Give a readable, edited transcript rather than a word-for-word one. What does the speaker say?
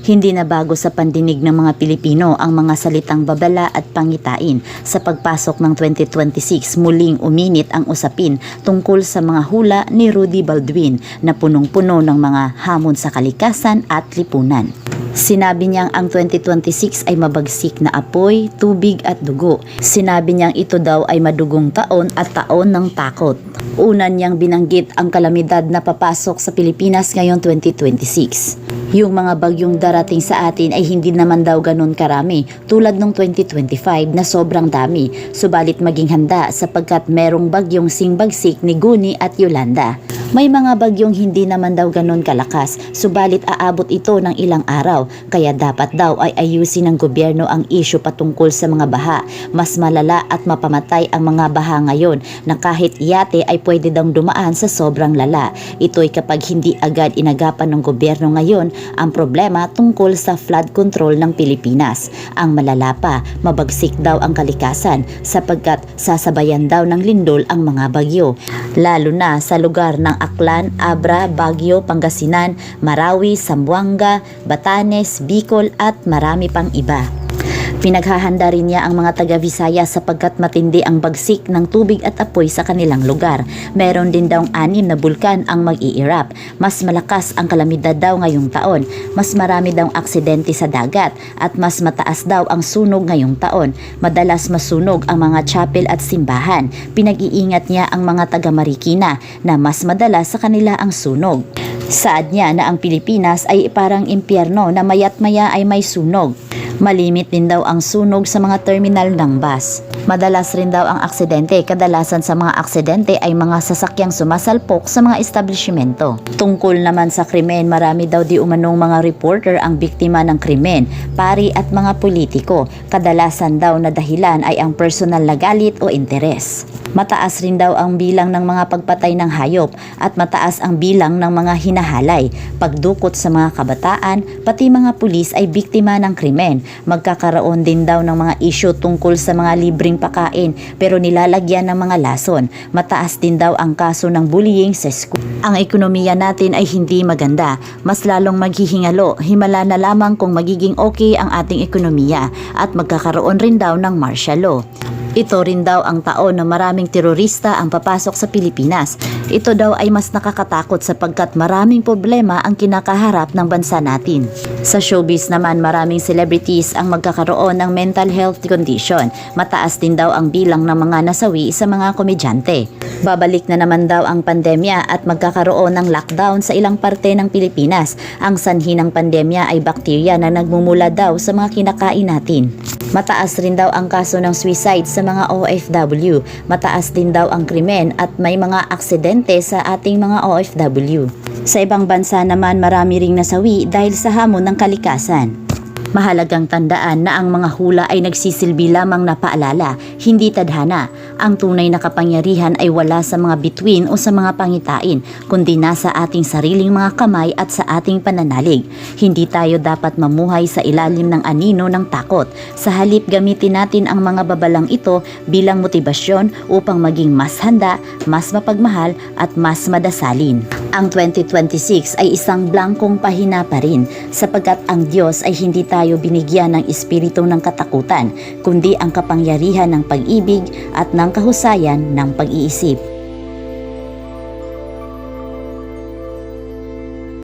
Hindi na bago sa pandinig ng mga Pilipino ang mga salitang babala at pangitain. Sa pagpasok ng 2026, muling uminit ang usapin tungkol sa mga hula ni Rudy Baldwin na punong-puno ng mga hamon sa kalikasan at lipunan. Sinabi niyang ang 2026 ay mabagsik na apoy, tubig at dugo. Sinabi niyang ito daw ay madugong taon at taon ng takot. Una niyang binanggit ang kalamidad na papasok sa Pilipinas ngayong 2026. Yung mga bagyong darating sa atin ay hindi naman daw ganun karami tulad ng 2025 na sobrang dami. Subalit maging handa sapagkat merong bagyong singbagsik ni Guni at Yolanda. May mga bagyong hindi naman daw ganun kalakas, subalit aabot ito ng ilang araw, kaya dapat daw ay ayusin ng gobyerno ang isyu patungkol sa mga baha. Mas malala at mapamatay ang mga baha ngayon na kahit yate ay pwede daw dumaan sa sobrang lala. Ito'y kapag hindi agad inagapan ng gobyerno ngayon ang problema tungkol sa flood control ng Pilipinas. Ang malala pa, mabagsik daw ang kalikasan sapagkat sasabayan daw ng lindol ang mga bagyo, lalo na sa lugar ng Aklan, Abra, Baguio, Pangasinan, Marawi, Zamboanga, Batanes, Bicol at marami pang iba. Pinaghahanda rin niya ang mga taga-Visaya sapagkat matindi ang bagsik ng tubig at apoy sa kanilang lugar. Meron din daw 6 na bulkan ang mag-i-erupt. Mas malakas ang kalamidad daw ngayong taon. Mas marami daw aksidente sa dagat at mas mataas daw ang sunog ngayong taon. Madalas masunog ang mga chapel at simbahan. Pinag-iingat niya ang mga taga-Marikina na mas madalas sa kanila ang sunog. Saad niya na ang Pilipinas ay parang impyerno na maya't maya ay may sunog. Malimit din daw ang sunog sa mga terminal ng bus. Madalas rin daw ang aksidente. Kadalasan sa mga aksidente ay mga sasakyang sumasalpok sa mga establishmento. Tungkol naman sa krimen, marami daw di umanong mga reporter ang biktima ng krimen, pari at mga politiko. Kadalasan daw na dahilan ay ang personal na galit o interes. Mataas rin daw ang bilang ng mga pagpatay ng hayop at mataas ang bilang ng mga hinahalay. Pagdukot sa mga kabataan, pati mga pulis ay biktima ng krimen. Magkakaroon din daw ng mga isyu tungkol sa mga libreng pakain pero nilalagyan ng mga lason. Mataas din daw ang kaso ng bullying sa school. Ang ekonomiya natin ay hindi maganda. Mas lalong maghihingalo. Himala na lamang kung magiging okay ang ating ekonomiya at magkakaroon rin daw ng martial law. Ito rin daw ang taon na maraming terorista ang papasok sa Pilipinas. Ito daw ay mas nakakatakot sapagkat maraming problema ang kinakaharap ng bansa natin. Sa showbiz naman, maraming celebrities ang magkakaroon ng mental health condition. Mataas din daw ang bilang ng mga nasawi sa mga komedyante. Babalik na naman daw ang pandemya at magkakaroon ng lockdown sa ilang parte ng Pilipinas. Ang sanhi ng pandemya ay bakterya na nagmumula daw sa mga kinakain natin. Mataas rin daw ang kaso ng suicide sa mga OFW. Mataas din daw ang krimen at may mga aksidente sa ating mga OFW. Sa ibang bansa naman, marami ring nasawi dahil sa hamon ng kalikasan. Mahalagang tandaan na ang mga hula ay nagsisilbi lamang na paalala, hindi tadhana. Ang tunay na kapangyarihan ay wala sa mga bituin o sa mga pangitain, kundi nasa ating sariling mga kamay at sa ating pananalig. Hindi tayo dapat mamuhay sa ilalim ng anino ng takot. Sa halip, gamitin natin ang mga babalang ito bilang motibasyon upang maging mas handa, mas mapagmahal at mas madasalin. Ang 2026 ay isang blankong pahina pa rin sapagkat ang Diyos ay hindi tayo binigyan ng espiritu ng katakutan, kundi ang kapangyarihan ng pag-ibig at ng kahusayan ng pag-iisip.